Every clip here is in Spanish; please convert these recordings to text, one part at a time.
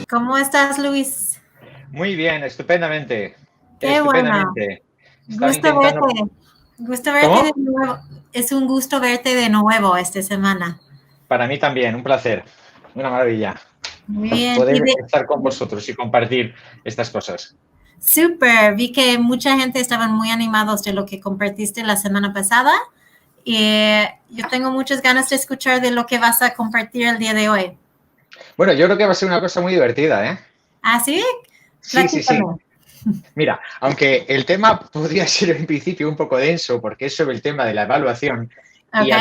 ¿Cómo estás, Luis? Muy bien, estupendamente. Qué bueno. Estupendamente. Estaba Gusto intentando. verte. Gusto verte de ¿Cómo? nuevo. Es un gusto verte de nuevo esta semana. Para mí también, un placer. Una maravilla Muy bien. poder estar con vosotros y compartir estas cosas. Súper. Vi que mucha gente estaban muy animados de lo que compartiste la semana pasada. Y yo tengo muchas ganas de escuchar de lo que vas a compartir el día de hoy. Bueno, yo creo que va a ser una cosa muy divertida, ¿eh? ¿Ah, sí? Sí, sí, sí. Platícame. Mira, aunque el tema podría ser en principio un poco denso porque es sobre el tema de la evaluación y Ok.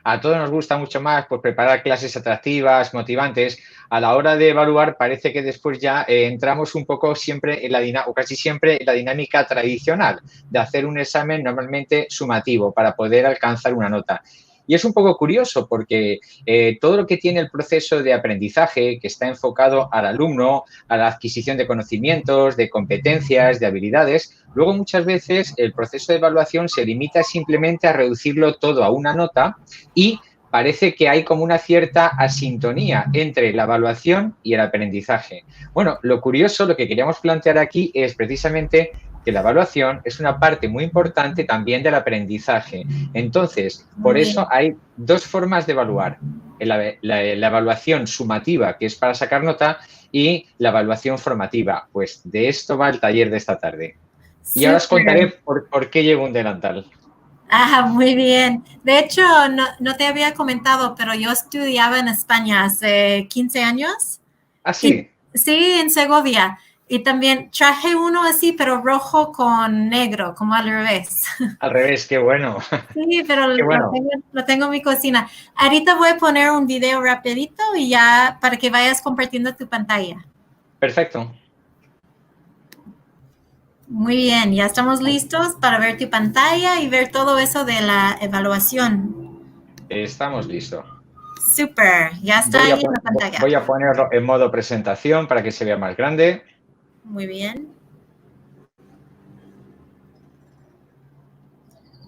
a todos nos gusta mucho más pues, preparar clases atractivas, motivantes, a la hora de evaluar parece que después ya entramos un poco siempre en la dinámica, o casi siempre en la dinámica tradicional de hacer un examen normalmente sumativo para poder alcanzar una nota. Y es un poco curioso porque todo lo que tiene el proceso de aprendizaje, que está enfocado al alumno, a la adquisición de conocimientos, de competencias, de habilidades, luego muchas veces el proceso de evaluación se limita simplemente a reducirlo todo a una nota y parece que hay como una cierta asintonía entre la evaluación y el aprendizaje. Bueno, lo curioso, lo que queríamos plantear aquí es precisamente que la evaluación es una parte muy importante también del aprendizaje. Entonces, por Muy eso bien. hay dos formas de evaluar. La evaluación sumativa, que es para sacar nota, y la evaluación formativa. Pues de esto va el taller de esta tarde. Y ahora os Súper. contaré por qué llevo un delantal. Ah, muy bien. De hecho, no te había comentado, pero yo estudiaba en España hace 15 años. Ah, Y sí, sí, en Segovia. Y también traje uno así, pero rojo con negro, como al revés. al revés, qué bueno. Sí, pero Qué bueno. lo tengo en mi cocina. Ahorita voy a poner un video rapidito y ya para que vayas compartiendo tu pantalla. Perfecto. Muy bien, ya estamos listos para ver tu pantalla y ver todo eso de la evaluación. Estamos listos. Super, ya está ahí en la pantalla. Voy a ponerlo en modo presentación para que se vea más grande. Muy bien.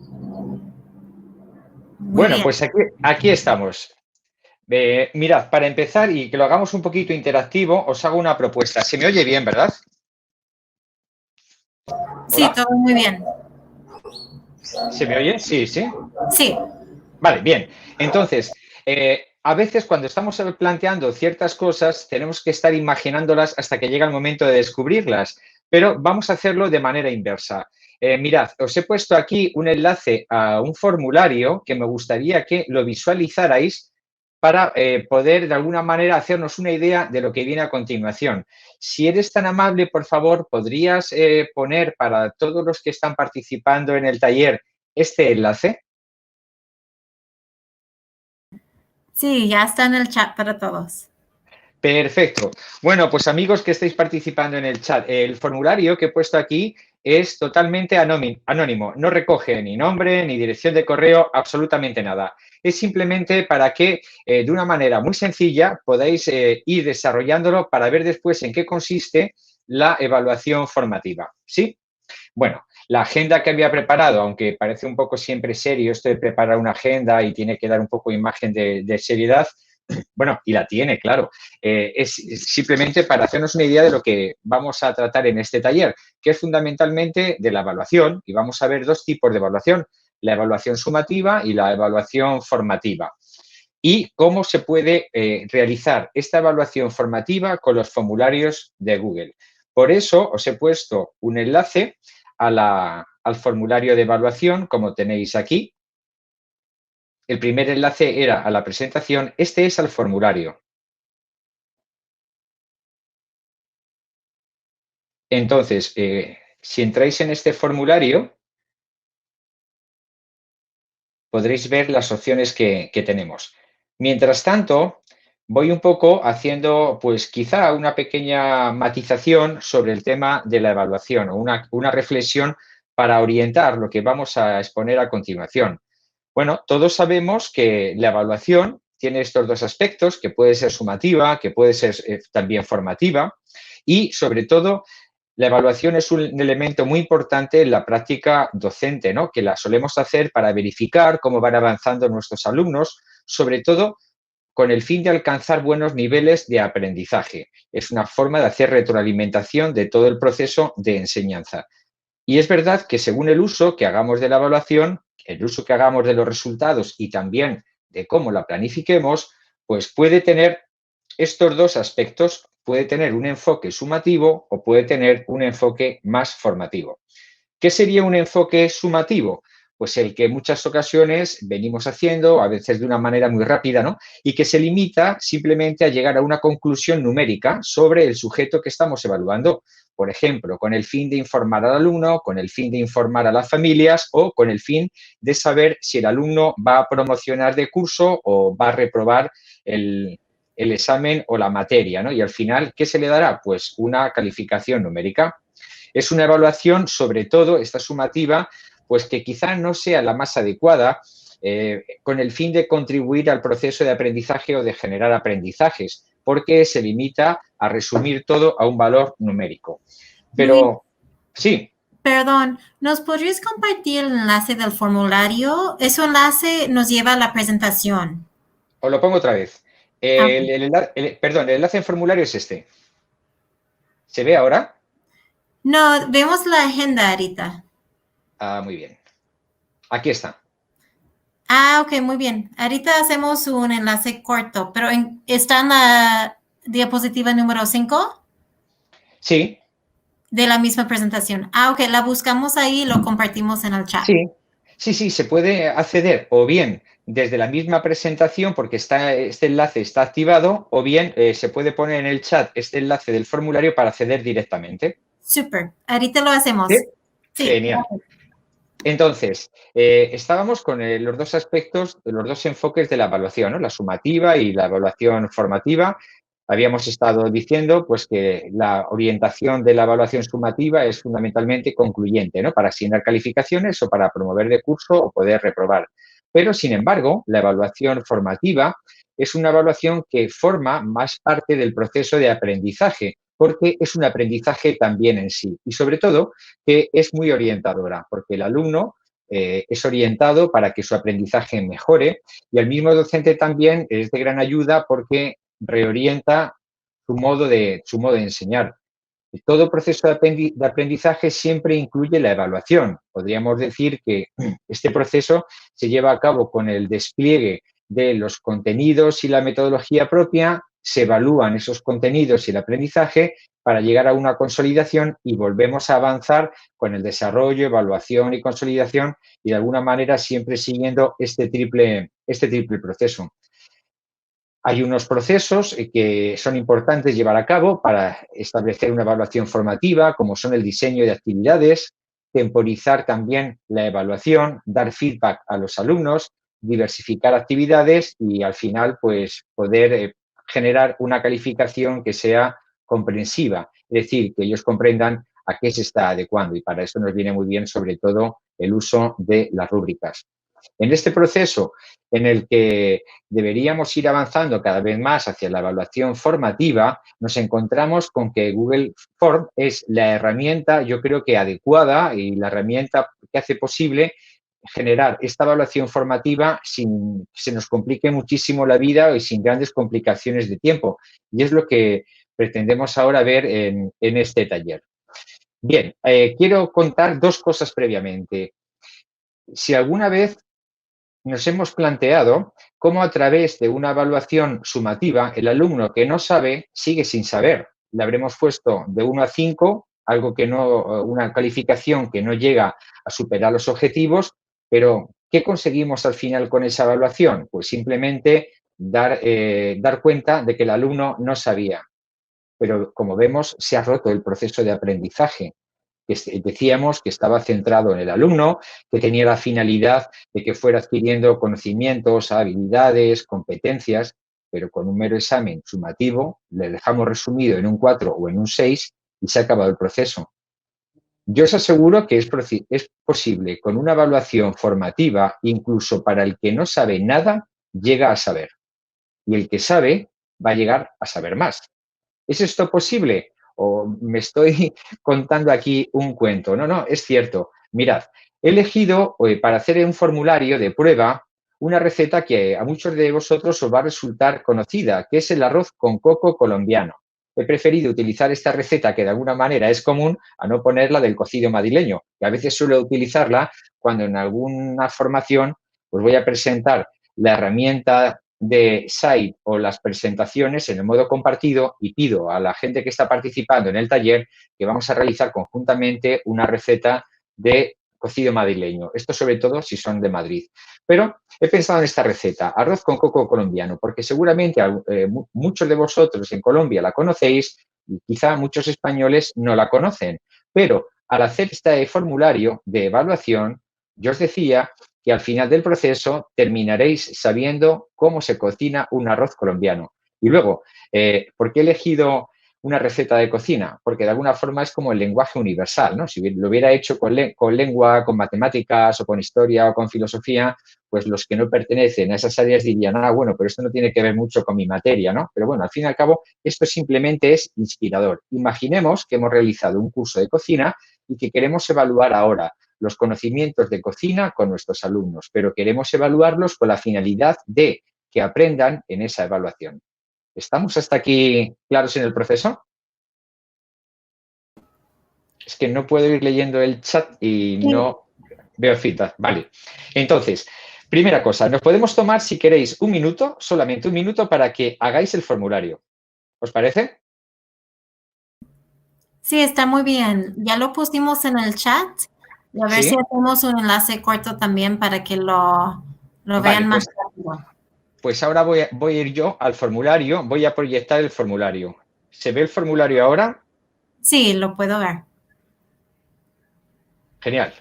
Muy Bueno, bien. pues aquí estamos. Mirad, para empezar y que lo hagamos un poquito interactivo, os hago una propuesta. Se me oye bien, ¿verdad? Sí, ¿Hola? todo muy bien. ¿Se me oye? Sí, sí. Sí, Vale, bien. Entonces, a veces cuando estamos planteando ciertas cosas, tenemos que estar imaginándolas hasta que llega el momento de descubrirlas, pero vamos a hacerlo de manera inversa. Mirad, os he puesto aquí un enlace a un formulario que me gustaría que lo visualizarais para poder de alguna manera hacernos una idea de lo que viene a continuación. Si eres tan amable, por favor, podrías poner para todos los que están participando en el taller este enlace. sí, ya está en el chat para todos. Perfecto. Bueno, pues amigos que estáis participando en el chat, el formulario que he puesto aquí es totalmente anónimo, no recoge ni nombre, ni dirección de correo, absolutamente nada. Es simplemente para que de una manera muy sencilla podáis ir desarrollándolo para ver después en qué consiste la evaluación formativa. ¿Sí? Bueno, la agenda que había preparado, aunque parece un poco siempre serio esto de preparar una agenda y tiene que dar un poco imagen de seriedad, bueno, y la tiene, claro. Es simplemente para hacernos una idea de lo que vamos a tratar en este taller, que es fundamentalmente de la evaluación, y vamos a ver dos tipos de evaluación, la evaluación sumativa y la evaluación formativa. Y cómo se puede realizar esta evaluación formativa con los formularios de Google. Por eso os he puesto un enlace al formulario de evaluación, como tenéis aquí. El primer enlace era a la presentación, este es al formulario. Entonces, si entráis en este formulario, podréis ver las opciones que tenemos. Mientras tanto, voy un poco haciendo, pues quizá una pequeña matización sobre el tema de la evaluación o una reflexión para orientar lo que vamos a exponer a continuación. Bueno, todos sabemos que la evaluación tiene estos dos aspectos, que puede ser sumativa, que puede ser también formativa y, sobre todo, la evaluación es un elemento muy importante en la práctica docente, ¿no? Que la solemos hacer para verificar cómo van avanzando nuestros alumnos, sobre todo con el fin de alcanzar buenos niveles de aprendizaje. Es una forma de hacer retroalimentación de todo el proceso de enseñanza. Y es verdad que según el uso que hagamos de la evaluación, el uso que hagamos de los resultados y también de cómo la planifiquemos, pues puede tener estos dos aspectos. Puede tener un enfoque sumativo o puede tener un enfoque más formativo. ¿Qué sería un enfoque sumativo? Pues el que en muchas ocasiones venimos haciendo, a veces de una manera muy rápida, ¿no? Y que se limita simplemente a llegar a una conclusión numérica sobre el sujeto que estamos evaluando. Por ejemplo, con el fin de informar al alumno, con el fin de informar a las familias o con el fin de saber si el alumno va a promocionar de curso o va a reprobar el examen o la materia, ¿no? Y al final, ¿qué se le dará? Pues una calificación numérica. Es una evaluación, sobre todo, esta sumativa, pues que quizá no sea la más adecuada con el fin de contribuir al proceso de aprendizaje o de generar aprendizajes, porque se limita a resumir todo a un valor numérico. Luis, Pero sí, perdón, ¿nos podrías compartir el enlace del formulario? Ese enlace nos lleva a la presentación. os lo pongo otra vez. Ah, Perdón, el enlace en formulario es este. ¿Se ve ahora? no, vemos la agenda ahorita. Ah, muy bien. Aquí está. Ah, ok, muy bien. Ahorita hacemos un enlace corto, pero ¿está en la diapositiva número 5 Sí, de la misma presentación? Ah, ok, la buscamos ahí y lo compartimos en el chat. sí, sí, se puede acceder o bien desde la misma presentación porque este enlace está activado o bien se puede poner en el chat este enlace del formulario para acceder directamente. Super, ahorita lo hacemos. ¿Sí? Sí. Genial. Entonces, estábamos con los dos aspectos, los dos enfoques de la evaluación, ¿no? La sumativa y la evaluación formativa. Habíamos estado diciendo pues, que la orientación de la evaluación sumativa es fundamentalmente concluyente, ¿no? Para asignar calificaciones o para promover de curso o poder reprobar. Pero, sin embargo, la evaluación formativa es una evaluación que forma más parte del proceso de aprendizaje, porque es un aprendizaje también en sí. Y, sobre todo, que es muy orientadora, porque el alumno es orientado para que su aprendizaje mejore y el mismo docente también es de gran ayuda porque reorienta su modo de enseñar. Todo proceso de aprendizaje siempre incluye la evaluación. Podríamos decir que este proceso se lleva a cabo con el despliegue de los contenidos y la metodología propia, se evalúan esos contenidos y el aprendizaje para llegar a una consolidación y volvemos a avanzar con el desarrollo, evaluación y consolidación y de alguna manera siempre siguiendo este triple proceso. Hay unos procesos que son importantes llevar a cabo para establecer una evaluación formativa, como son el diseño de actividades, temporizar también la evaluación, dar feedback a los alumnos, diversificar actividades y al final pues poder generar una calificación que sea comprensiva, es decir, que ellos comprendan a qué se está adecuando y para eso nos viene muy bien sobre todo el uso de las rúbricas. En este proceso en el que deberíamos ir avanzando cada vez más hacia la evaluación formativa, nos encontramos con que Google Form es la herramienta, yo creo que adecuada y la herramienta que hace posible generar esta evaluación formativa sin que se nos complique muchísimo la vida y sin grandes complicaciones de tiempo. Y es lo que pretendemos ahora ver en este taller. Bien, quiero contar dos cosas previamente. Si alguna vez nos hemos planteado cómo a través de una evaluación sumativa el alumno que no sabe sigue sin saber. Le habremos puesto de 1 a 5, algo que no, una calificación que no llega a superar los objetivos, pero ¿qué conseguimos al final con esa evaluación? Pues simplemente dar cuenta de que el alumno no sabía. Pero como vemos, se ha roto el proceso de aprendizaje que decíamos que estaba centrado en el alumno, que tenía la finalidad de que fuera adquiriendo conocimientos, habilidades, competencias, pero con un mero examen sumativo le dejamos resumido en un 4 o en un 6 y se ha acabado el proceso. Yo os aseguro que es posible con una evaluación formativa, incluso para el que no sabe nada, llega a saber. Y el que sabe va a llegar a saber más. ¿Es esto posible? ¿O me estoy contando aquí un cuento? No, es cierto. Mirad, he elegido para hacer un formulario de prueba una receta que a muchos de vosotros os va a resultar conocida, que es el arroz con coco colombiano. He preferido utilizar esta receta, que de alguna manera es común, a no poner la del cocido madrileño, que a veces suelo utilizarla cuando en alguna formación os voy a presentar la herramienta de Site o las presentaciones en el modo compartido y pido a la gente que está participando en el taller que vamos a realizar conjuntamente una receta de cocido madrileño. Esto sobre todo si son de Madrid. Pero he pensado en esta receta, arroz con coco colombiano, porque seguramente muchos de vosotros en Colombia la conocéis y quizá muchos españoles no la conocen. Pero al hacer este formulario de evaluación, yo os decía que al final del proceso terminaréis sabiendo cómo se cocina un arroz colombiano. Y luego, ¿por qué he elegido una receta de cocina? Porque de alguna forma es como el lenguaje universal, ¿no? Si lo hubiera hecho con lengua, con matemáticas o con historia o con filosofía, pues los que no pertenecen a esas áreas dirían, ah, bueno, pero esto no tiene que ver mucho con mi materia, ¿no? Pero bueno, al fin y al cabo, esto simplemente es inspirador. Imaginemos que hemos realizado un curso de cocina y que queremos evaluar ahora los conocimientos de cocina con nuestros alumnos, pero queremos evaluarlos con la finalidad de que aprendan en esa evaluación. ¿Estamos hasta aquí claros en el proceso? Es que no puedo ir leyendo el chat y no veo feedback. Vale. Entonces, primera cosa, nos podemos tomar, si queréis, un minuto, solamente un minuto, para que hagáis el formulario. ¿Os parece? Sí, está muy bien. Ya lo pusimos en el chat y a ver si Sí. hacemos un enlace corto también para que lo vean Vale, más rápido. pues ahora voy a ir yo al formulario, voy a proyectar el formulario. ¿Se ve el formulario ahora? Sí, lo puedo ver. Genial.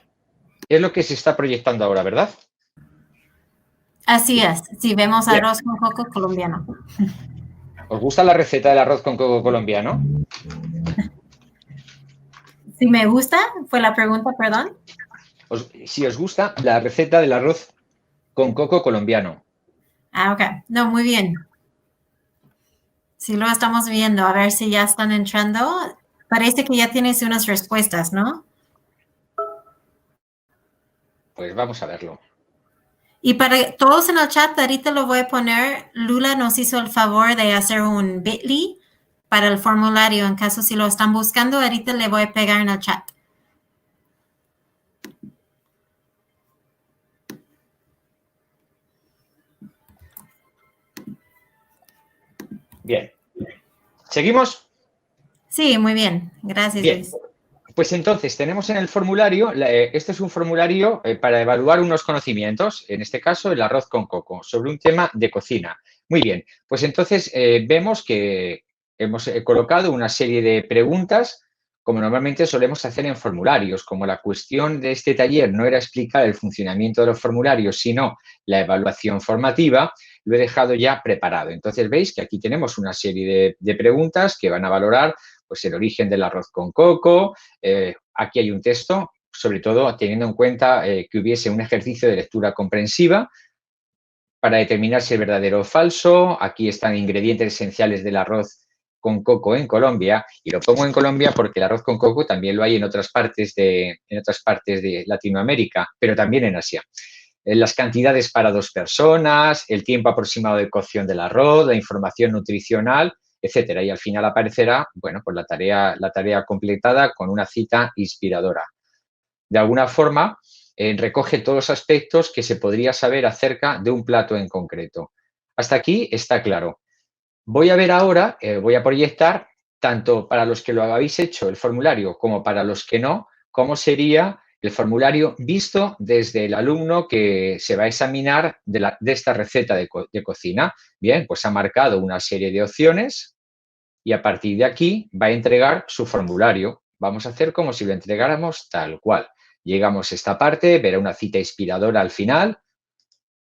Es lo que se está proyectando ahora, ¿verdad? Así es. Sí, vemos Bien. arroz con coco colombiano. ¿Os gusta la receta del arroz con coco colombiano? Si me gusta, fue la pregunta, perdón. Si os gusta la receta del arroz con coco colombiano. Ah, ok. No, muy bien. Sí, lo estamos viendo. A ver si ya están entrando. Parece que ya tienes unas respuestas, ¿no? Pues vamos a verlo. Y para todos en el chat, ahorita lo voy a poner. Lula nos hizo el favor de hacer un bit.ly para el formulario. En caso si lo están buscando, ahorita le voy a pegar en el chat. Bien. ¿Seguimos? Sí, muy bien. Gracias, Bien. Luis. Pues entonces tenemos en el formulario, este es un formulario para evaluar unos conocimientos, en este caso el arroz con coco, sobre un tema de cocina. Muy bien, pues entonces vemos que hemos colocado una serie de preguntas, como normalmente solemos hacer en formularios. Como la cuestión de este taller no era explicar el funcionamiento de los formularios, sino la evaluación formativa, lo he dejado ya preparado. Entonces veis que aquí tenemos una serie de preguntas que van a valorar pues el origen del arroz con coco. Aquí hay un texto, sobre todo teniendo en cuenta que hubiese un ejercicio de lectura comprensiva para determinar si es verdadero o falso. Aquí están ingredientes esenciales del arroz con coco en Colombia, y lo pongo en Colombia porque el arroz con coco también lo hay en otras partes de Latinoamérica, pero también en Asia. Las cantidades para 2 personas, el tiempo aproximado de cocción del arroz, la información nutricional, etcétera. Y al final aparecerá, bueno, pues la tarea completada con una cita inspiradora. De alguna forma, recoge todos los aspectos que se podría saber acerca de un plato en concreto. Hasta aquí está claro. Voy a ver ahora, voy a proyectar, tanto para los que lo habéis hecho el formulario como para los que no, cómo sería el formulario visto desde el alumno que se va a examinar de esta receta de cocina. Bien, pues ha marcado una serie de opciones y a partir de aquí va a entregar su formulario. Vamos a hacer como si lo entregáramos tal cual. Llegamos a esta parte, verá una cita inspiradora al final,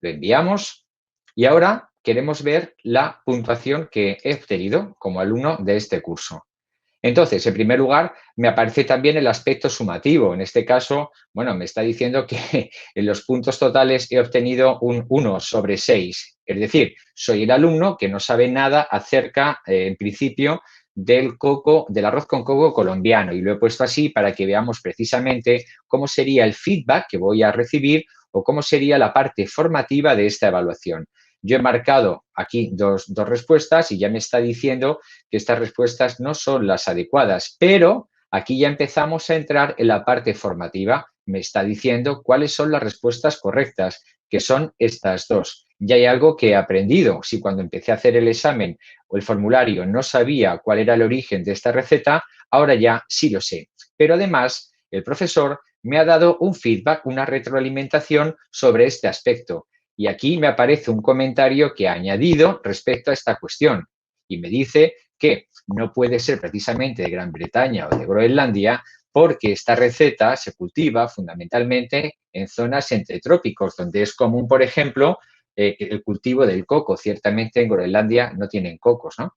lo enviamos y ahora queremos ver la puntuación que he obtenido como alumno de este curso. Entonces, en primer lugar, me aparece también el aspecto sumativo. En este caso, bueno, me está diciendo que en los puntos totales he obtenido un 1 sobre 6. Es decir, soy el alumno que no sabe nada acerca, en principio, del arroz con coco colombiano. Y lo he puesto así para que veamos precisamente cómo sería el feedback que voy a recibir o cómo sería la parte formativa de esta evaluación. Yo he marcado aquí dos respuestas y ya me está diciendo que estas respuestas no son las adecuadas, pero aquí ya empezamos a entrar en la parte formativa. Me está diciendo cuáles son las respuestas correctas, que son estas dos. Ya hay algo que he aprendido. Si cuando empecé a hacer el examen o el formulario no sabía cuál era el origen de esta receta, ahora ya sí lo sé. Pero además, el profesor me ha dado un feedback, una retroalimentación sobre este aspecto. Y aquí me aparece un comentario que ha añadido respecto a esta cuestión. Y me dice que no puede ser precisamente de Gran Bretaña o de Groenlandia, porque esta receta se cultiva fundamentalmente en zonas entre trópicos, donde es común, por ejemplo, el cultivo del coco. Ciertamente en Groenlandia no tienen cocos, ¿no?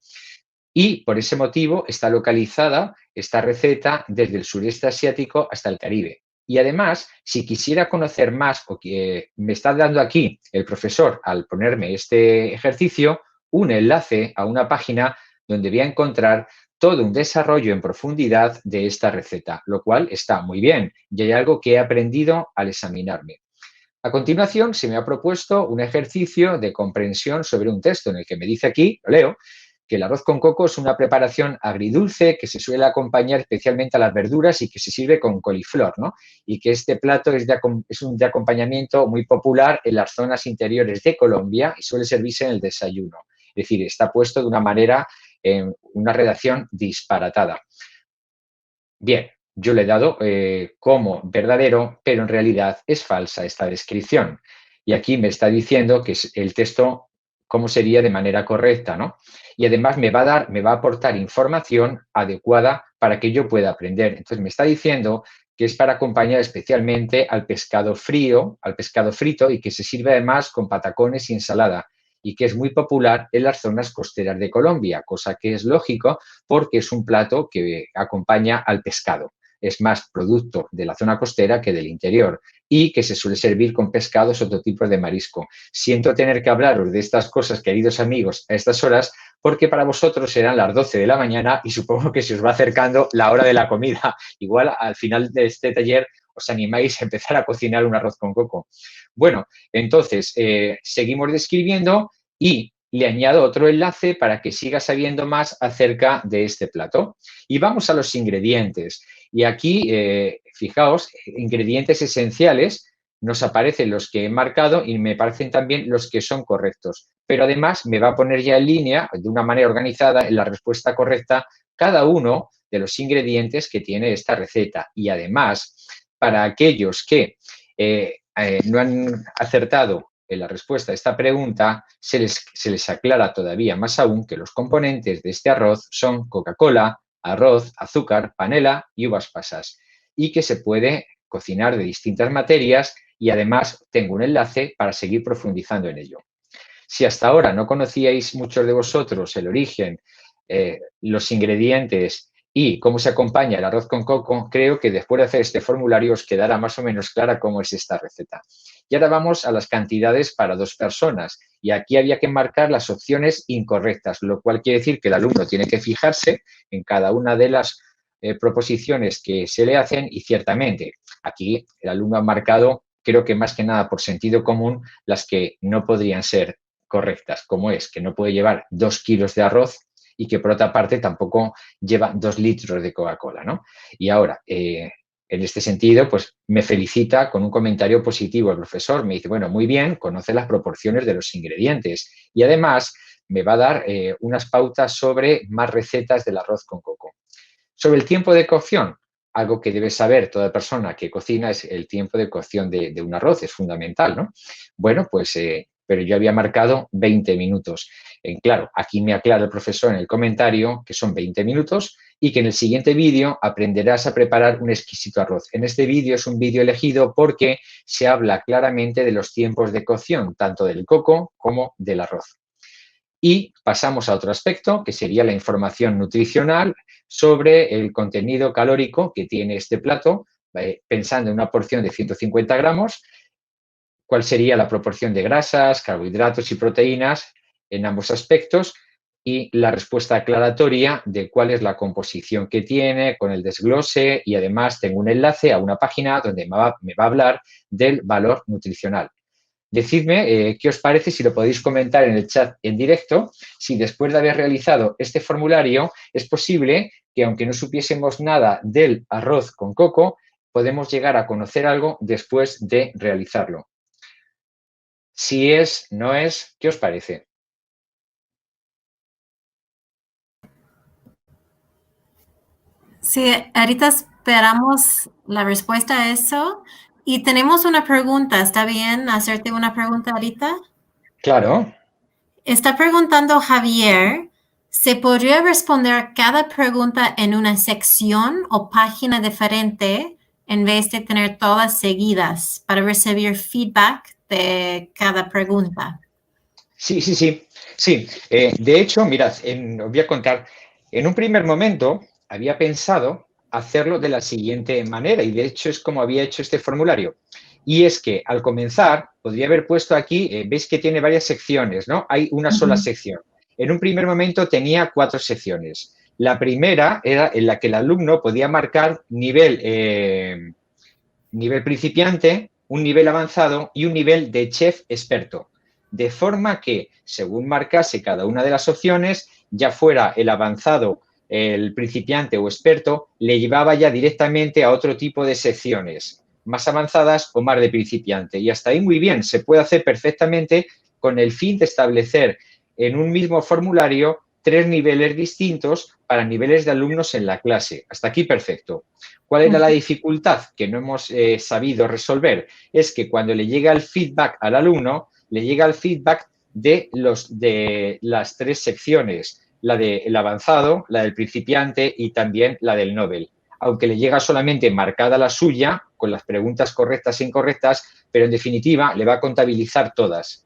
Y por ese motivo está localizada esta receta desde el sureste asiático hasta el Caribe. Y además, si quisiera conocer más, o que me está dando aquí el profesor al ponerme este ejercicio, un enlace a una página donde voy a encontrar todo un desarrollo en profundidad de esta receta, lo cual está muy bien y hay algo que he aprendido al examinarme. A continuación, se me ha propuesto un ejercicio de comprensión sobre un texto en el que me dice aquí, lo leo, que el arroz con coco es una preparación agridulce que se suele acompañar especialmente a las verduras y que se sirve con coliflor, ¿no? Y que este plato es un de acompañamiento muy popular en las zonas interiores de Colombia y suele servirse en el desayuno. Es decir, está puesto de una manera, en una redacción disparatada. Bien, yo le he dado como verdadero, pero en realidad es falsa esta descripción. Y aquí me está diciendo que es el texto, cómo sería de manera correcta, ¿no? Y además me va a aportar información adecuada para que yo pueda aprender. Entonces me está diciendo que es para acompañar especialmente al pescado frío, al pescado frito y que se sirve además con patacones y ensalada y que es muy popular en las zonas costeras de Colombia, cosa que es lógico porque es un plato que acompaña al pescado. Es más producto de la zona costera que del interior y que se suele servir con pescados o otro tipo de marisco. Siento tener que hablaros de estas cosas, queridos amigos, a estas horas, porque para vosotros serán las 12 de la mañana y supongo que se os va acercando la hora de la comida. Igual al final de este taller os animáis a empezar a cocinar un arroz con coco. Bueno, entonces seguimos describiendo y le añado otro enlace para que siga sabiendo más acerca de este plato. Y vamos a los ingredientes. Y aquí, fijaos, ingredientes esenciales, nos aparecen los que he marcado y me parecen también los que son correctos. Pero además me va a poner ya en línea, de una manera organizada, en la respuesta correcta, cada uno de los ingredientes que tiene esta receta. Y además, para aquellos que no han acertado en la respuesta a esta pregunta, se les aclara todavía más aún que los componentes de este arroz son Coca-Cola, arroz, azúcar, panela y uvas pasas, y que se puede cocinar de distintas materias y además tengo un enlace para seguir profundizando en ello. Si hasta ahora no conocíais muchos de vosotros el origen, los ingredientes y cómo se acompaña el arroz con coco, creo que después de hacer este formulario os quedará más o menos clara cómo es esta receta. Y ahora vamos a las cantidades para 2 personas. Y aquí había que marcar las opciones incorrectas, lo cual quiere decir que el alumno tiene que fijarse en cada una de las proposiciones que se le hacen y ciertamente aquí el alumno ha marcado, creo que más que nada por sentido común, las que no podrían ser correctas, como es que no puede llevar 2 kilos de arroz y que por otra parte tampoco lleva 2 litros de Coca-Cola, ¿no? Y ahora, en este sentido, pues me felicita con un comentario positivo el profesor. Me dice, bueno, muy bien, conoce las proporciones de los ingredientes y además me va a dar unas pautas sobre más recetas del arroz con coco. Sobre el tiempo de cocción, algo que debe saber toda persona que cocina es el tiempo de cocción de un arroz, es fundamental, ¿no? Bueno, pues pero yo había marcado 20 minutos. Claro, aquí me aclara el profesor en el comentario que son 20 minutos y que en el siguiente vídeo aprenderás a preparar un exquisito arroz. En este vídeo es un vídeo elegido porque se habla claramente de los tiempos de cocción, tanto del coco como del arroz. Y pasamos a otro aspecto, que sería la información nutricional sobre el contenido calórico que tiene este plato, pensando en una porción de 150 gramos, cuál sería la proporción de grasas, carbohidratos y proteínas en ambos aspectos, y la respuesta aclaratoria de cuál es la composición que tiene, con el desglose, y además tengo un enlace a una página donde me va a hablar del valor nutricional. Decidme qué os parece, si lo podéis comentar en el chat en directo, si después de haber realizado este formulario es posible que, aunque no supiésemos nada del arroz con coco, podemos llegar a conocer algo después de realizarlo. Si es, no es, ¿qué os parece? Sí, ahorita esperamos la respuesta a eso. Y tenemos una pregunta. ¿Está bien hacerte una pregunta ahorita? Claro. Está preguntando Javier, ¿se podría responder cada pregunta en una sección o página diferente en vez de tener todas seguidas para recibir feedback de cada pregunta? Sí. De hecho, mirad, os voy a contar. En un primer momento había pensado hacerlo de la siguiente manera, y de hecho es como había hecho este formulario. Y es que al comenzar, podría haber puesto aquí, veis que tiene varias secciones, ¿no? Hay una sola sección. En un primer momento tenía 4 secciones. La primera era en la que el alumno podía marcar nivel principiante, un nivel avanzado y un nivel de chef experto. De forma que, según marcase cada una de las opciones, ya fuera el avanzado, el principiante o experto, le llevaba ya directamente a otro tipo de secciones, más avanzadas o más de principiante. Y hasta ahí muy bien, se puede hacer perfectamente con el fin de establecer en un mismo formulario 3 niveles distintos para niveles de alumnos en la clase. Hasta aquí perfecto. ¿Cuál era la dificultad que no hemos sabido resolver? Es que cuando le llega el feedback al alumno, le llega el feedback de las 3 secciones, la del avanzado, la del principiante y también la del Nobel. Aunque le llega solamente marcada la suya, con las preguntas correctas e incorrectas, pero en definitiva le va a contabilizar todas.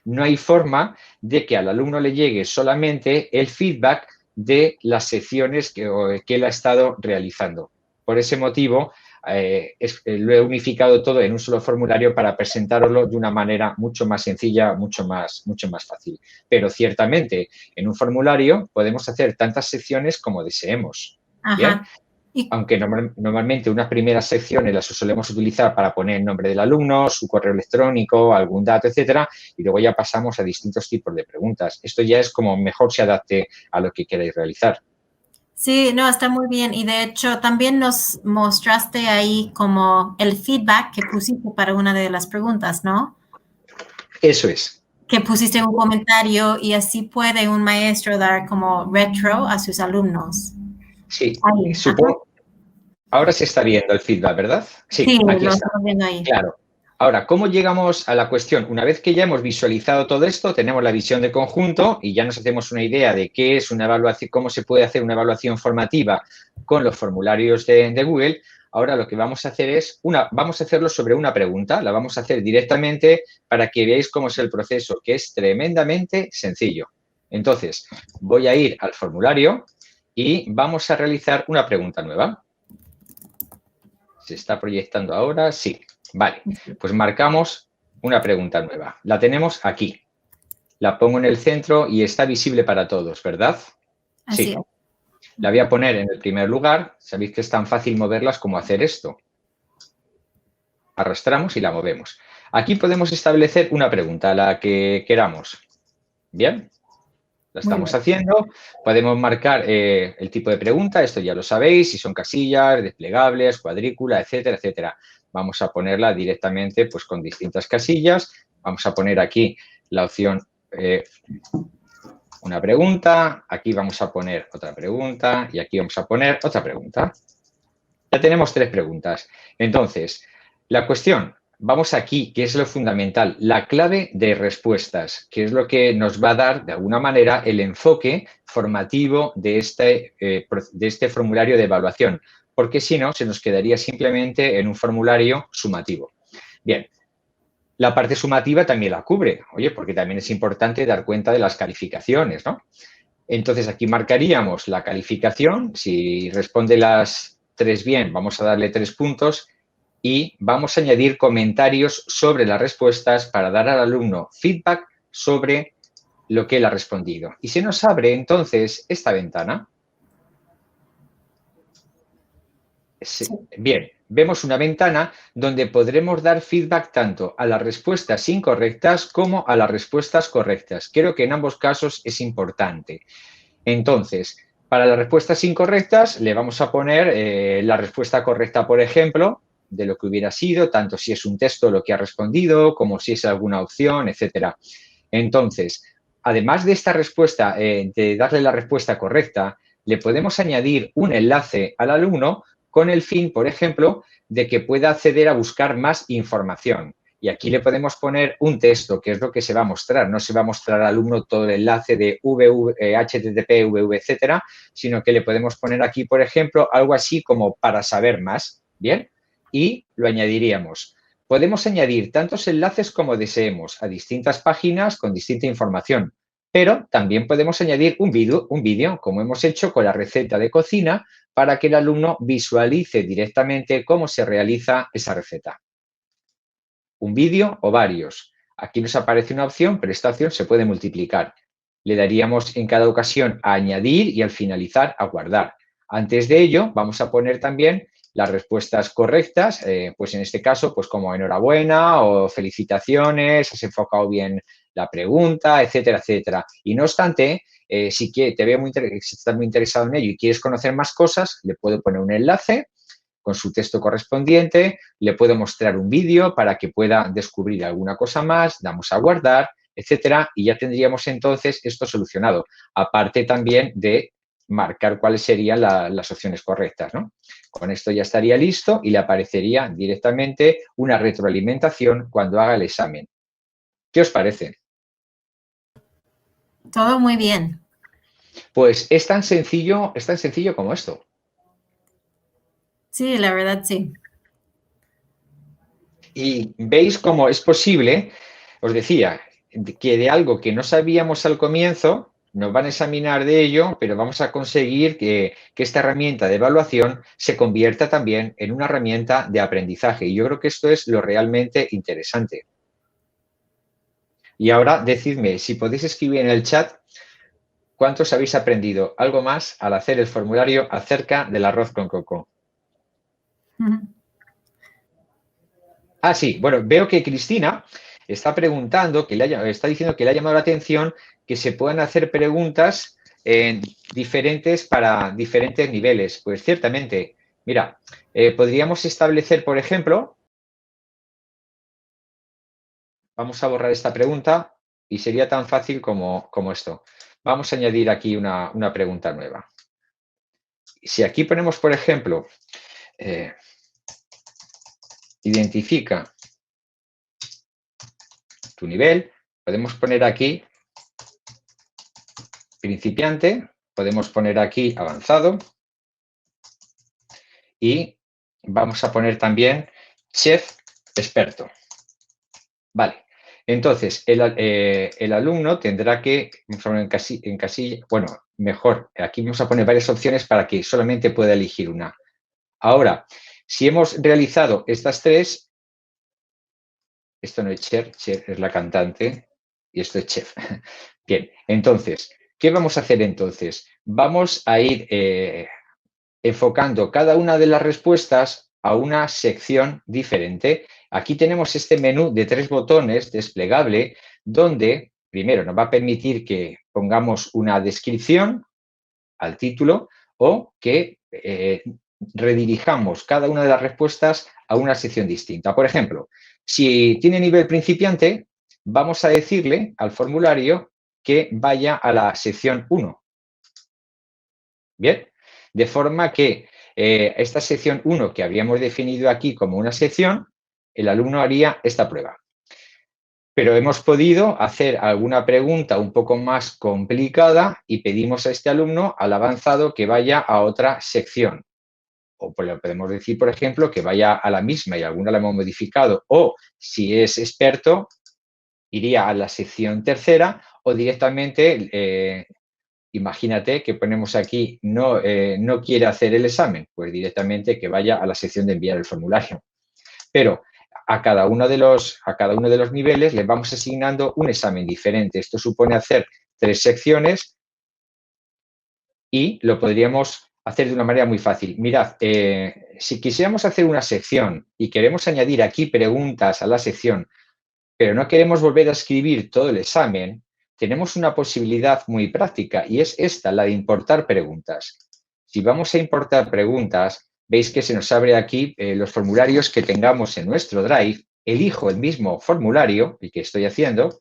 No hay forma de que al alumno le llegue solamente el feedback de las secciones que él ha estado realizando. Por ese motivo, lo he unificado todo en un solo formulario para presentároslo de una manera mucho más sencilla, mucho más fácil. Pero ciertamente, en un formulario podemos hacer tantas secciones como deseemos. ¿Bien? Ajá. Aunque normalmente unas primeras secciones las solemos utilizar para poner el nombre del alumno, su correo electrónico, algún dato, etcétera, y luego ya pasamos a distintos tipos de preguntas. Esto ya es como mejor se adapte a lo que queráis realizar. Sí, no, está muy bien. Y de hecho, también nos mostraste ahí como el feedback que pusiste para una de las preguntas, ¿no? Eso es. Que pusiste un comentario y así puede un maestro dar como retro a sus alumnos. Sí, Ahí, supongo. Ahora se está viendo el feedback, ¿verdad? Sí, Aquí lo está. estamos viendo ahí. Claro. Ahora, ¿cómo llegamos a la cuestión? Una vez que ya hemos visualizado todo esto, tenemos la visión de conjunto y ya nos hacemos una idea de qué es una evaluación, cómo se puede hacer una evaluación formativa con los formularios de Google. Ahora lo que vamos a hacer es vamos a hacerlo sobre una pregunta, la vamos a hacer directamente para que veáis cómo es el proceso, que es tremendamente sencillo. Entonces, voy a ir al formulario y vamos a realizar una pregunta nueva. ¿Se está proyectando ahora? Sí. Vale, pues marcamos una pregunta nueva. La tenemos aquí. La pongo en el centro y está visible para todos, ¿verdad? Así Sí. es. La voy a poner en el primer lugar. Sabéis que es tan fácil moverlas como hacer esto. Arrastramos y la movemos. Aquí podemos establecer una pregunta, la que queramos. ¿Bien? La estamos haciendo. Podemos marcar el tipo de pregunta. Esto ya lo sabéis. Si son casillas, desplegables, cuadrícula, etcétera, etcétera. Vamos a ponerla directamente pues, con distintas casillas. Vamos a poner aquí la opción una pregunta. Aquí vamos a poner otra pregunta. Y aquí vamos a poner otra pregunta. Ya tenemos 3 preguntas. Entonces, la cuestión, vamos aquí, que es lo fundamental, la clave de respuestas, que es lo que nos va a dar, de alguna manera, el enfoque formativo de este formulario de evaluación, porque si no, se nos quedaría simplemente en un formulario sumativo. Bien, la parte sumativa también la cubre, oye, porque también es importante dar cuenta de las calificaciones, ¿no? Entonces, aquí marcaríamos la calificación, si responde las 3 bien, vamos a darle 3 puntos y vamos a añadir comentarios sobre las respuestas para dar al alumno feedback sobre lo que él ha respondido. Y se nos abre entonces esta ventana. Sí. Bien, vemos una ventana donde podremos dar feedback tanto a las respuestas incorrectas como a las respuestas correctas. Creo que en ambos casos es importante. Entonces, para las respuestas incorrectas le vamos a poner la respuesta correcta, por ejemplo, de lo que hubiera sido, tanto si es un texto lo que ha respondido, como si es alguna opción, etcétera. Entonces, además de esta respuesta, de darle la respuesta correcta, le podemos añadir un enlace al alumno con el fin, por ejemplo, de que pueda acceder a buscar más información. Y aquí le podemos poner un texto, que es lo que se va a mostrar. No se va a mostrar al alumno todo el enlace de HTTP, www, etcétera, sino que le podemos poner aquí, por ejemplo, algo así como para saber más. ¿Bien? Y lo añadiríamos. Podemos añadir tantos enlaces como deseemos a distintas páginas con distinta información, pero también podemos añadir un vídeo, como hemos hecho con la receta de cocina, para que el alumno visualice directamente cómo se realiza esa receta. Un vídeo o varios. Aquí nos aparece una opción, pero esta opción se puede multiplicar. Le daríamos en cada ocasión a añadir y al finalizar a guardar. Antes de ello, vamos a poner también las respuestas correctas, pues en este caso, pues como enhorabuena o felicitaciones, has enfocado bien la pregunta, etcétera, etcétera. Y no obstante, si te veo si estás muy interesado en ello y quieres conocer más cosas, le puedo poner un enlace con su texto correspondiente, le puedo mostrar un vídeo para que pueda descubrir alguna cosa más, damos a guardar, etcétera, y ya tendríamos entonces esto solucionado. Aparte también de marcar cuáles serían las opciones correctas, ¿no? Con esto ya estaría listo y le aparecería directamente una retroalimentación cuando haga el examen. ¿Qué os parece? Todo muy bien. Pues es tan sencillo como esto. Sí, la verdad, sí. Y veis cómo es posible, os decía, que de algo que no sabíamos al comienzo, nos van a examinar de ello, pero vamos a conseguir que esta herramienta de evaluación se convierta también en una herramienta de aprendizaje. Y yo creo que esto es lo realmente interesante. Y ahora decidme, si podéis escribir en el chat, ¿cuántos habéis aprendido algo más al hacer el formulario acerca del arroz con coco? Ah, sí, bueno, veo que Cristina está preguntando, está diciendo que le ha llamado la atención que se puedan hacer preguntas diferentes para diferentes niveles. Pues ciertamente, mira, podríamos establecer, por ejemplo, vamos a borrar esta pregunta y sería tan fácil como esto. Vamos a añadir aquí una pregunta nueva. Si aquí ponemos, por ejemplo, identifica tu nivel, podemos poner aquí principiante, podemos poner aquí avanzado y vamos a poner también chef experto. Vale, entonces el alumno tendrá que, en casilla, bueno, mejor, aquí vamos a poner varias opciones para que solamente pueda elegir una. Ahora, si hemos realizado estas tres, esto no es chef, chef es la cantante y esto es chef. Bien, entonces, ¿qué vamos a hacer entonces? Vamos a ir enfocando cada una de las respuestas a una sección diferente. Aquí tenemos este menú de 3 botones desplegable donde, primero, nos va a permitir que pongamos una descripción al título o que redirijamos cada una de las respuestas a una sección distinta. Por ejemplo, si tiene nivel principiante, vamos a decirle al formulario que vaya a la sección 1. Bien, de forma que esta sección 1 que habíamos definido aquí como una sección, el alumno haría esta prueba. Pero hemos podido hacer alguna pregunta un poco más complicada y pedimos a este alumno, al avanzado, que vaya a otra sección. O podemos decir, por ejemplo, que vaya a la misma y alguna la hemos modificado. O, si es experto, iría a la sección tercera o directamente, imagínate que ponemos aquí, no quiere hacer el examen, pues directamente que vaya a la sección de enviar el formulario. Pero a cada uno de los niveles le vamos asignando un examen diferente. Esto supone hacer 3 secciones y lo podríamos hacer de una manera muy fácil. Mirad, si quisiéramos hacer una sección y queremos añadir aquí preguntas a la sección, pero no queremos volver a escribir todo el examen, tenemos una posibilidad muy práctica y es esta, la de importar preguntas. Si vamos a importar preguntas, veis que se nos abre aquí los formularios que tengamos en nuestro Drive. Elijo el mismo formulario, el que estoy haciendo,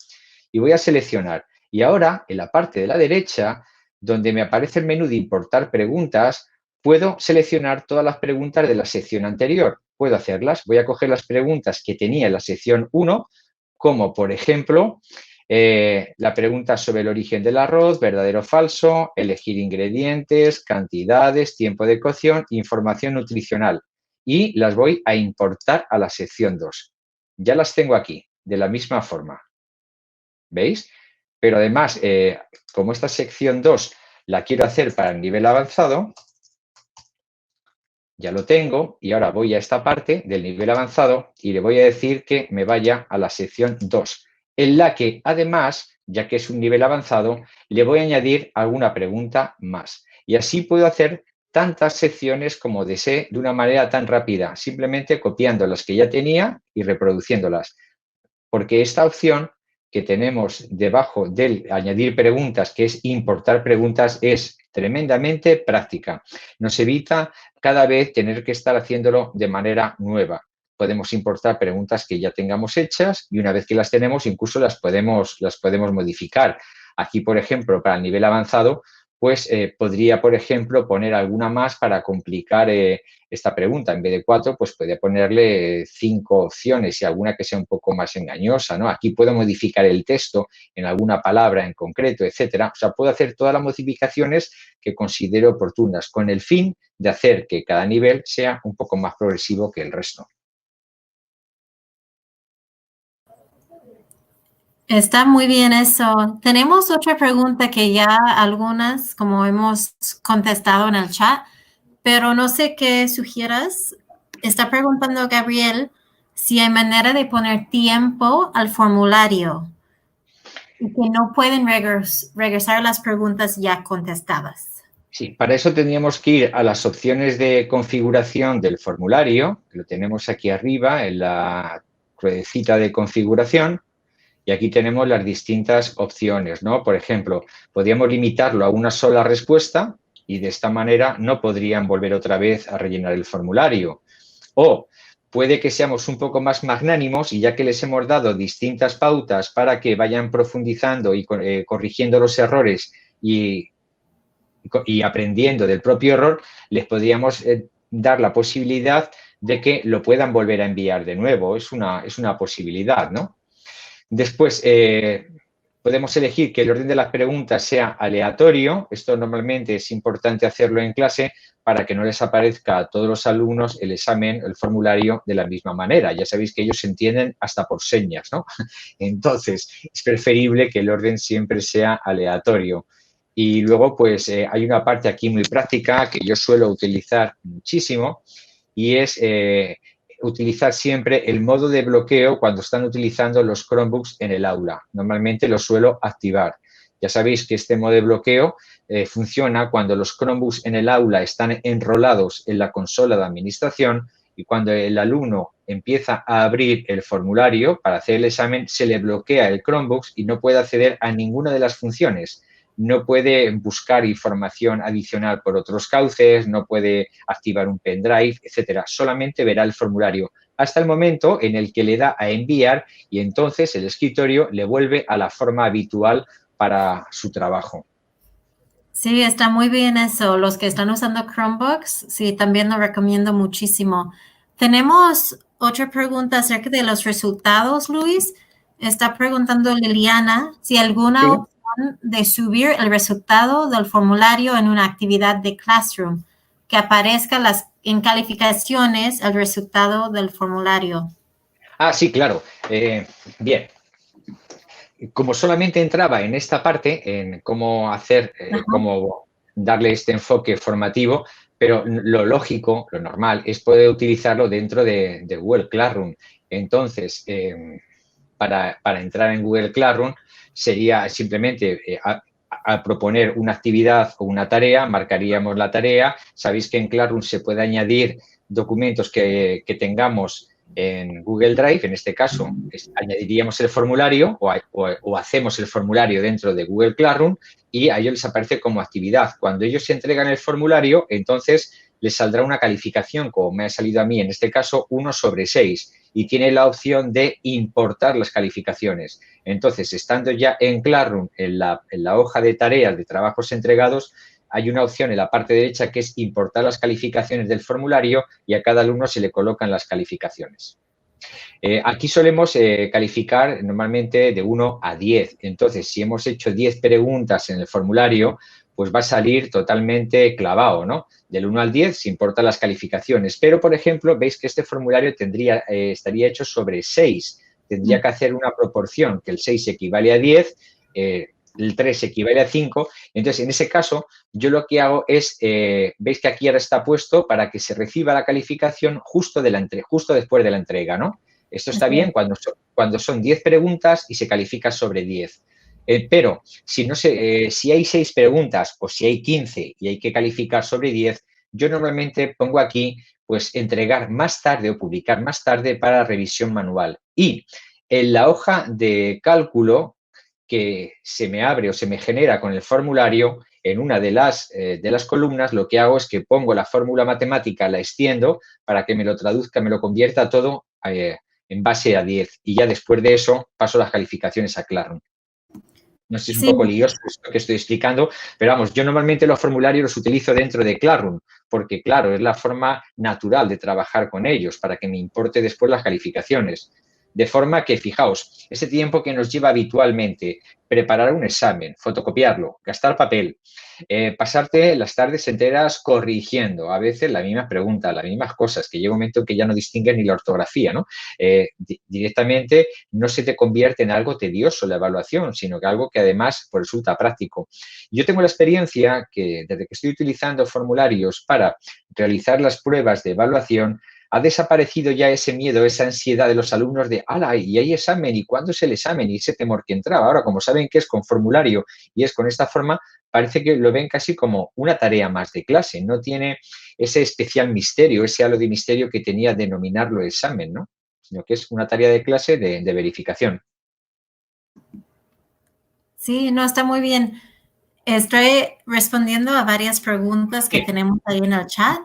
y voy a seleccionar. Y ahora, en la parte de la derecha, donde me aparece el menú de importar preguntas, puedo seleccionar todas las preguntas de la sección anterior. Puedo hacerlas. Voy a coger las preguntas que tenía en la sección 1, como por ejemplo, la pregunta sobre el origen del arroz, verdadero o falso, elegir ingredientes, cantidades, tiempo de cocción, información nutricional. Y las voy a importar a la sección 2. Ya las tengo aquí, de la misma forma. ¿Veis? Pero además, como esta sección 2 la quiero hacer para el nivel avanzado, ya lo tengo y ahora voy a esta parte del nivel avanzado y le voy a decir que me vaya a la sección 2, en la que además, ya que es un nivel avanzado, le voy a añadir alguna pregunta más. Y así puedo hacer tantas secciones como desee de una manera tan rápida, simplemente copiando las que ya tenía y reproduciéndolas. Porque esta opción que tenemos debajo del añadir preguntas, que es importar preguntas, es tremendamente práctica. Nos evita cada vez tener que estar haciéndolo de manera nueva. Podemos importar preguntas que ya tengamos hechas y una vez que las tenemos, incluso las podemos modificar. Aquí, por ejemplo, para el nivel avanzado, pues podría, por ejemplo, poner alguna más para complicar esta pregunta. En vez de 4, pues podría ponerle 5 opciones y alguna que sea un poco más engañosa, ¿no? Aquí puedo modificar el texto en alguna palabra en concreto, etcétera. O sea, puedo hacer todas las modificaciones que considero oportunas con el fin de hacer que cada nivel sea un poco más progresivo que el resto. Está muy bien eso. Tenemos otra pregunta que ya algunas, como hemos contestado en el chat, pero no sé qué sugieras. Está preguntando Gabriel si hay manera de poner tiempo al formulario y que no pueden regresar las preguntas ya contestadas. Sí, para eso tendríamos que ir a las opciones de configuración del formulario, que lo tenemos aquí arriba en la ruedecita de configuración, y aquí tenemos las distintas opciones, ¿no? Por ejemplo, podríamos limitarlo a una sola respuesta y de esta manera no podrían volver otra vez a rellenar el formulario. O puede que seamos un poco más magnánimos y ya que les hemos dado distintas pautas para que vayan profundizando y corrigiendo los errores y aprendiendo del propio error, les podríamos dar la posibilidad de que lo puedan volver a enviar de nuevo. Es una posibilidad, ¿no? Después, podemos elegir que el orden de las preguntas sea aleatorio. Esto normalmente es importante hacerlo en clase para que no les aparezca a todos los alumnos el examen, el formulario de la misma manera. Ya sabéis que ellos se entienden hasta por señas, ¿no? Entonces, es preferible que el orden siempre sea aleatorio. Y luego, pues, hay una parte aquí muy práctica que yo suelo utilizar muchísimo y es utilizar siempre el modo de bloqueo cuando están utilizando los Chromebooks en el aula. Normalmente lo suelo activar. Ya sabéis que este modo de bloqueo funciona cuando los Chromebooks en el aula están enrolados en la consola de administración y cuando el alumno empieza a abrir el formulario para hacer el examen, se le bloquea el Chromebook y no puede acceder a ninguna de las funciones. No puede buscar información adicional por otros cauces, no puede activar un pendrive, etcétera. Solamente verá el formulario hasta el momento en el que le da a enviar y entonces el escritorio le vuelve a la forma habitual para su trabajo. Sí, está muy bien eso. Los que están usando Chromebooks, sí, también lo recomiendo muchísimo. Tenemos otra pregunta acerca de los resultados, Luis. Está preguntando Liliana si alguna opción de subir el resultado del formulario en una actividad de Classroom, que aparezca en calificaciones el resultado del formulario. Ah, sí, claro. Bien. Como solamente entraba en esta parte, en cómo hacer, cómo darle este enfoque formativo, pero lo lógico, lo normal, es poder utilizarlo dentro de Google Classroom. Entonces, para entrar en Google Classroom sería simplemente al proponer una actividad o una tarea, marcaríamos la tarea. Sabéis que en Classroom se puede añadir documentos que tengamos en Google Drive. En este caso, añadiríamos el formulario o hacemos el formulario dentro de Google Classroom y a ellos les aparece como actividad. Cuando ellos se entregan el formulario, entonces les saldrá una calificación, como me ha salido a mí en este caso, 1/6, y tiene la opción de importar las calificaciones. Entonces, estando ya en Classroom, en la hoja de tareas de trabajos entregados, hay una opción en la parte derecha que es importar las calificaciones del formulario y a cada alumno se le colocan las calificaciones. Aquí solemos calificar normalmente de 1 a 10. Entonces, si hemos hecho 10 preguntas en el formulario, pues va a salir totalmente clavado, ¿no? Del 1 al 10 se importan las calificaciones. Pero, por ejemplo, veis que este formulario estaría hecho sobre 6. Tendría que hacer una proporción, que el 6 equivale a 10, el 3 equivale a 5. Entonces, en ese caso, yo lo que hago es, veis que aquí ahora está puesto para que se reciba la calificación justo después de la entrega, ¿no? Esto está bien cuando son 10 preguntas y se califica sobre 10. Pero si hay 6 preguntas o si hay 15 y hay que calificar sobre 10, yo normalmente pongo aquí pues entregar más tarde o publicar más tarde para revisión manual. Y en la hoja de cálculo que se me abre o se me genera con el formulario, en una de las columnas lo que hago es que pongo la fórmula matemática, la extiendo para que me lo traduzca, me lo convierta todo en base a 10. Y ya después de eso paso las calificaciones a Classroom. No sé si es un poco lioso esto que estoy explicando, pero vamos, yo normalmente los formularios los utilizo dentro de Classroom, porque claro, es la forma natural de trabajar con ellos para que me importe después las calificaciones. De forma que, fijaos, ese tiempo que nos lleva habitualmente preparar un examen, fotocopiarlo, gastar papel, pasarte las tardes enteras corrigiendo, a veces las mismas preguntas, las mismas cosas, que llega un momento en que ya no distingues ni la ortografía, ¿no? Directamente no se te convierte en algo tedioso la evaluación, sino que algo que además pues, resulta práctico. Yo tengo la experiencia que desde que estoy utilizando formularios para realizar las pruebas de evaluación, ha desaparecido ya ese miedo, esa ansiedad de los alumnos de, ¡hala! Y hay examen, ¿y cuándo es el examen? Y ese temor que entraba. Ahora, como saben que es con formulario y es con esta forma, parece que lo ven casi como una tarea más de clase. No tiene ese especial misterio, ese halo de misterio que tenía denominarlo examen, ¿no? Sino que es una tarea de clase de verificación. Sí, no, está muy bien. Estoy respondiendo a varias preguntas que tenemos ahí en el chat.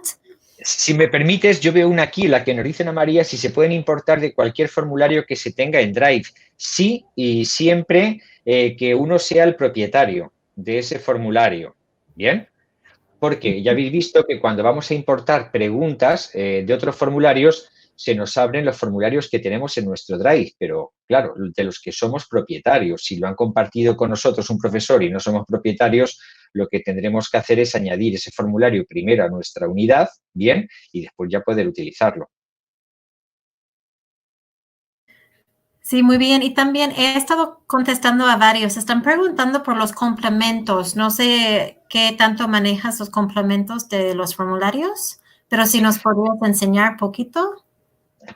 Si me permites, yo veo una aquí, la que nos dicen a María, si se pueden importar de cualquier formulario que se tenga en Drive. Sí, y siempre que uno sea el propietario de ese formulario. ¿Bien? Porque ya habéis visto que cuando vamos a importar preguntas de otros formularios, se nos abren los formularios que tenemos en nuestro Drive, pero claro, de los que somos propietarios. Si lo han compartido con nosotros un profesor y no somos propietarios, lo que tendremos que hacer es añadir ese formulario primero a nuestra unidad, bien, y después ya poder utilizarlo. Sí, muy bien. Y también he estado contestando a varios. Están preguntando por los complementos. No sé qué tanto manejas los complementos de los formularios, pero si nos podrías enseñar poquito.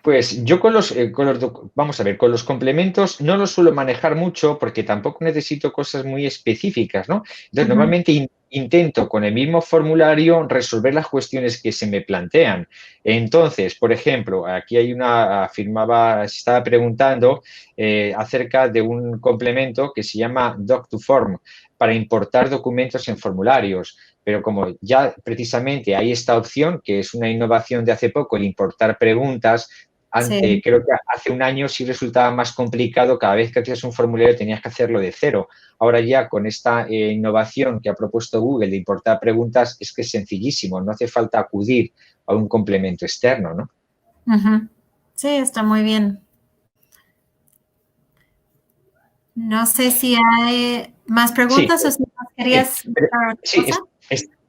Pues yo vamos a ver, con los complementos no los suelo manejar mucho porque tampoco necesito cosas muy específicas, ¿no? Entonces, normalmente intento con el mismo formulario resolver las cuestiones que se me plantean. Entonces, por ejemplo, aquí hay se estaba preguntando acerca de un complemento que se llama Doc2Form para importar documentos en formularios. Pero como ya precisamente hay esta opción, que es una innovación de hace poco, el importar preguntas, Sí. creo que hace un año sí resultaba más complicado, cada vez que hacías un formulario tenías que hacerlo de cero. Ahora ya con esta innovación que ha propuesto Google de importar preguntas es que es sencillísimo, no hace falta acudir a un complemento externo, ¿no? Sí, está muy bien. No sé si hay más preguntas o si más querías preguntar otra sí, cosa.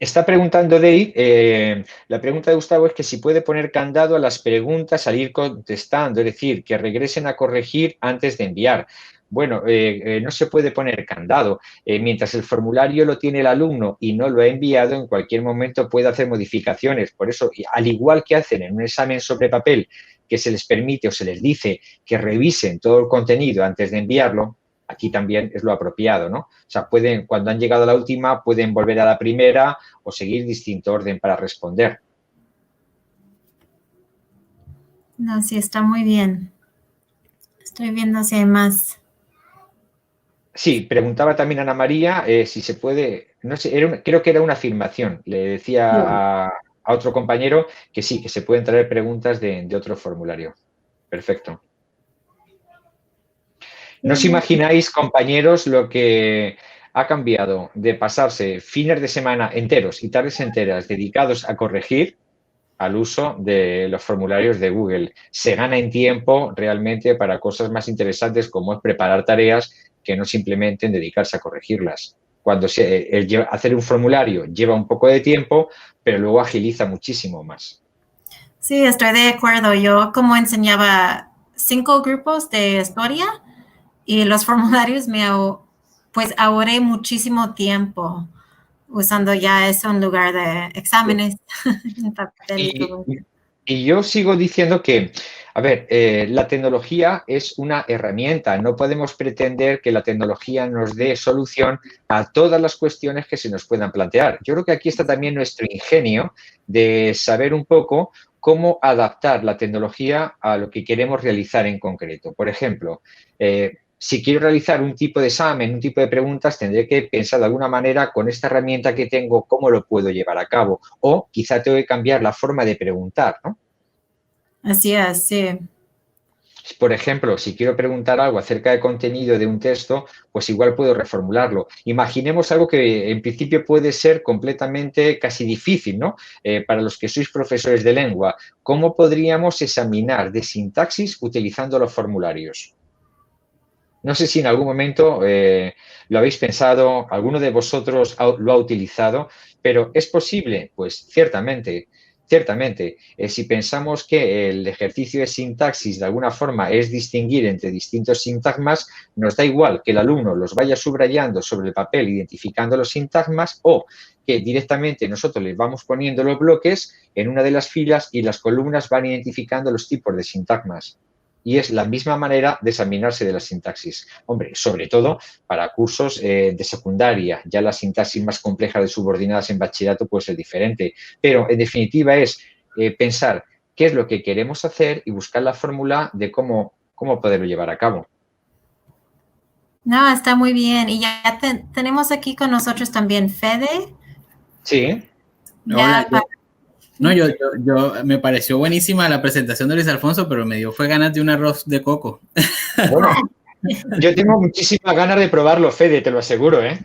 está preguntando Dave, la pregunta de Gustavo es que si puede poner candado a las preguntas al ir contestando, es decir, que regresen a corregir antes de enviar. Bueno, no se puede poner candado. Mientras el formulario lo tiene el alumno y no lo ha enviado, en cualquier momento puede hacer modificaciones. Por eso, al igual que hacen en un examen sobre papel, que se les permite o se les dice que revisen todo el contenido antes de enviarlo, aquí también es lo apropiado, ¿no? O sea, pueden, cuando han llegado a la última, pueden volver a la primera o seguir distinto orden para responder. No, sí, está muy bien. Estoy viendo si hay más. Sí, preguntaba también Ana María si se puede, no sé, creo que era una afirmación. Le decía a otro compañero que sí, que se pueden traer preguntas de otro formulario. Perfecto. ¿No os imagináis, compañeros, lo que ha cambiado de pasarse fines de semana enteros y tardes enteras dedicados a corregir al uso de los formularios de Google? Se gana en tiempo realmente para cosas más interesantes como es preparar tareas que no simplemente en dedicarse a corregirlas. Cuando hacer un formulario lleva un poco de tiempo, pero luego agiliza muchísimo más. Sí, estoy de acuerdo. Yo como enseñaba 5 grupos de historia y los formularios pues ahorré muchísimo tiempo usando ya eso en lugar de exámenes en papel y todo. Y yo sigo diciendo que, a ver, la tecnología es una herramienta. No podemos pretender que la tecnología nos dé solución a todas las cuestiones que se nos puedan plantear. Yo creo que aquí está también nuestro ingenio de saber un poco cómo adaptar la tecnología a lo que queremos realizar en concreto. Por ejemplo, si quiero realizar un tipo de examen, un tipo de preguntas, tendré que pensar de alguna manera con esta herramienta que tengo, cómo lo puedo llevar a cabo. O quizá tengo que cambiar la forma de preguntar, ¿no? Así es, sí. Por ejemplo, si quiero preguntar algo acerca del contenido de un texto, pues igual puedo reformularlo. Imaginemos algo que en principio puede ser completamente casi difícil, ¿no? Para los que sois profesores de lengua, ¿cómo podríamos examinar de sintaxis utilizando los formularios? No sé si en algún momento lo habéis pensado, alguno de vosotros lo ha utilizado, pero ¿es posible? Pues ciertamente, ciertamente. Si pensamos que el ejercicio de sintaxis de alguna forma es distinguir entre distintos sintagmas, nos da igual que el alumno los vaya subrayando sobre el papel identificando los sintagmas o que directamente nosotros les vamos poniendo los bloques en una de las filas y las columnas van identificando los tipos de sintagmas. Y es la misma manera de examinarse de la sintaxis. Hombre, sobre todo para cursos de secundaria. Ya la sintaxis más compleja de subordinadas en bachillerato puede ser diferente. Pero, en definitiva, es pensar qué es lo que queremos hacer y buscar la fórmula de cómo poderlo llevar a cabo. No, está muy bien. Y ya tenemos aquí con nosotros también Fede. Sí. Hola, yo me pareció buenísima la presentación de Luis Alfonso, pero me dio fue ganas de un arroz de coco. Bueno, yo tengo muchísimas ganas de probarlo, Fede, te lo aseguro, ¿eh?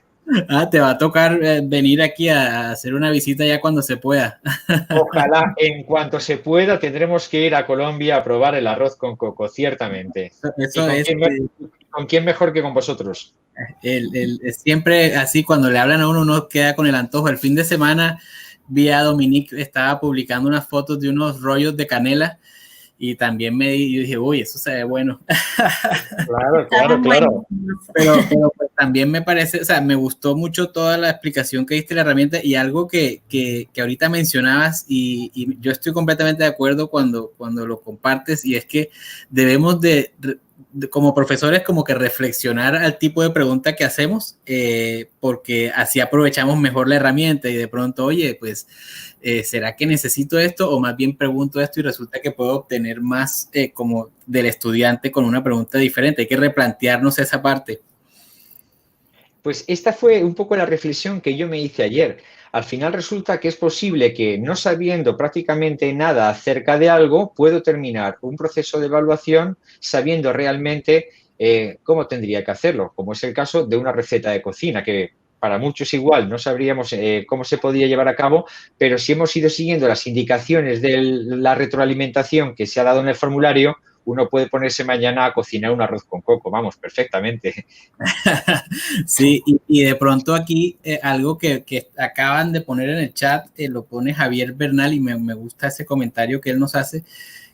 Te va a tocar venir aquí a hacer una visita ya cuando se pueda. Ojalá, en cuanto se pueda, tendremos que ir a Colombia a probar el arroz con coco, ciertamente. Eso es. ¿Con quién mejor que con vosotros? Siempre así, cuando le hablan a uno queda con el antojo. El fin de semana vi a Dominique, estaba publicando unas fotos de unos rollos de canela y también yo dije, uy, eso se ve bueno. Claro. Pero pues también me parece, o sea, me gustó mucho toda la explicación que diste de la herramienta y algo que ahorita mencionabas y yo estoy completamente de acuerdo cuando lo compartes, y es que debemos de como profesores como que reflexionar al tipo de pregunta que hacemos, porque así aprovechamos mejor la herramienta y de pronto, oye, pues, ¿será que necesito esto? O más bien pregunto esto y resulta que puedo obtener más como del estudiante con una pregunta diferente. Hay que replantearnos esa parte. Pues esta fue un poco la reflexión que yo me hice ayer. Al final resulta que es posible que, no sabiendo prácticamente nada acerca de algo, puedo terminar un proceso de evaluación sabiendo realmente cómo tendría que hacerlo, como es el caso de una receta de cocina, que para muchos igual no sabríamos cómo se podía llevar a cabo, pero si hemos ido siguiendo las indicaciones de la retroalimentación que se ha dado en el formulario, uno puede ponerse mañana a cocinar un arroz con coco, vamos, perfectamente. Sí, y de pronto aquí algo que acaban de poner en el chat, lo pone Javier Bernal y me gusta ese comentario que él nos hace,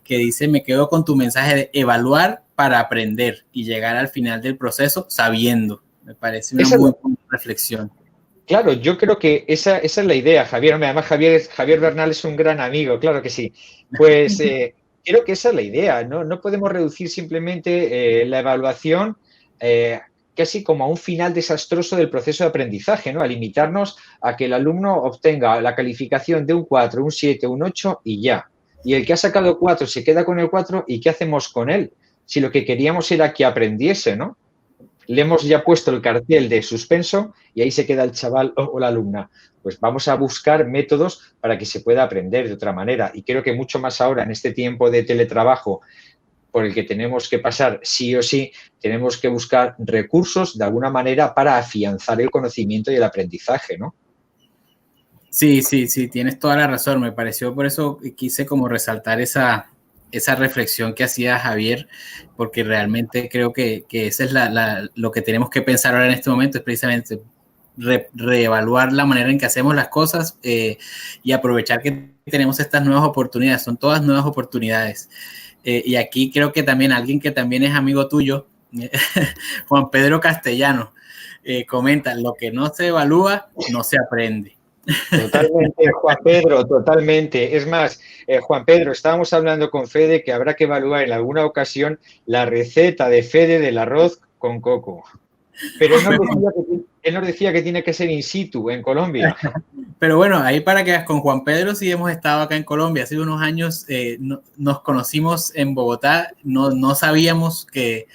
que dice, me quedo con tu mensaje de evaluar para aprender y llegar al final del proceso sabiendo. Me parece una muy buena reflexión. Claro, yo creo que esa es la idea, Javier. Además, Javier Bernal es un gran amigo, claro que sí. Pues creo que esa es la idea, ¿no? No podemos reducir simplemente la evaluación casi como a un final desastroso del proceso de aprendizaje, ¿no? A limitarnos a que el alumno obtenga la calificación de un 4, un 7, un 8 y ya. Y el que ha sacado 4 se queda con el 4 y ¿qué hacemos con él? Si lo que queríamos era que aprendiese, ¿no? Le hemos ya puesto el cartel de suspenso y ahí se queda el chaval o la alumna. Pues vamos a buscar métodos para que se pueda aprender de otra manera. Y creo que mucho más ahora, en este tiempo de teletrabajo, por el que tenemos que pasar sí o sí, tenemos que buscar recursos de alguna manera para afianzar el conocimiento y el aprendizaje, ¿no? Sí, tienes toda la razón. Me pareció, por eso quise como resaltar esa reflexión que hacía Javier, porque realmente creo que esa es lo que tenemos que pensar ahora en este momento, es precisamente reevaluar la manera en que hacemos las cosas y aprovechar que tenemos estas nuevas oportunidades. Son todas nuevas oportunidades. Y aquí creo que también alguien que también es amigo tuyo, Juan Pedro Castellano, comenta: lo que no se evalúa, no se aprende. Totalmente, Juan Pedro, totalmente. Es más, Juan Pedro, estábamos hablando con Fede que habrá que evaluar en alguna ocasión la receta de Fede del arroz con coco. Pero él nos decía que tiene que ser in situ, en Colombia. Pero bueno, ahí para que con Juan Pedro sí hemos estado acá en Colombia. Hace unos años nos conocimos en Bogotá, no sabíamos que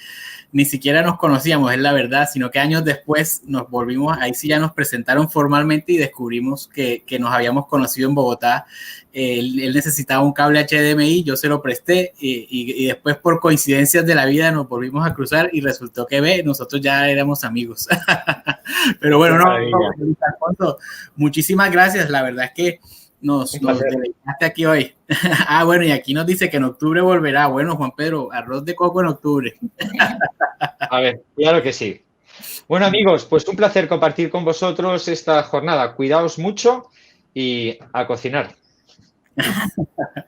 ni siquiera nos conocíamos, es la verdad, sino que años después nos volvimos, ahí sí ya nos presentaron formalmente y descubrimos que nos habíamos conocido en Bogotá. Él necesitaba un cable HDMI, yo se lo presté y después por coincidencias de la vida nos volvimos a cruzar y resultó que nosotros ya éramos amigos. Pero bueno, Alfonso, muchísimas gracias, la verdad es que nos delegaste aquí hoy. Bueno, y aquí nos dice que en octubre volverá. Bueno, Juan Pedro, arroz de coco en octubre. A ver, claro que sí. Bueno, amigos, pues un placer compartir con vosotros esta jornada. Cuidaos mucho y a cocinar.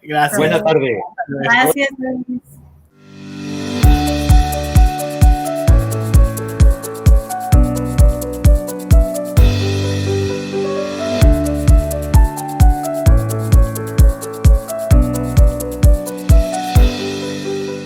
Gracias. Buena tarde. Gracias, Luis.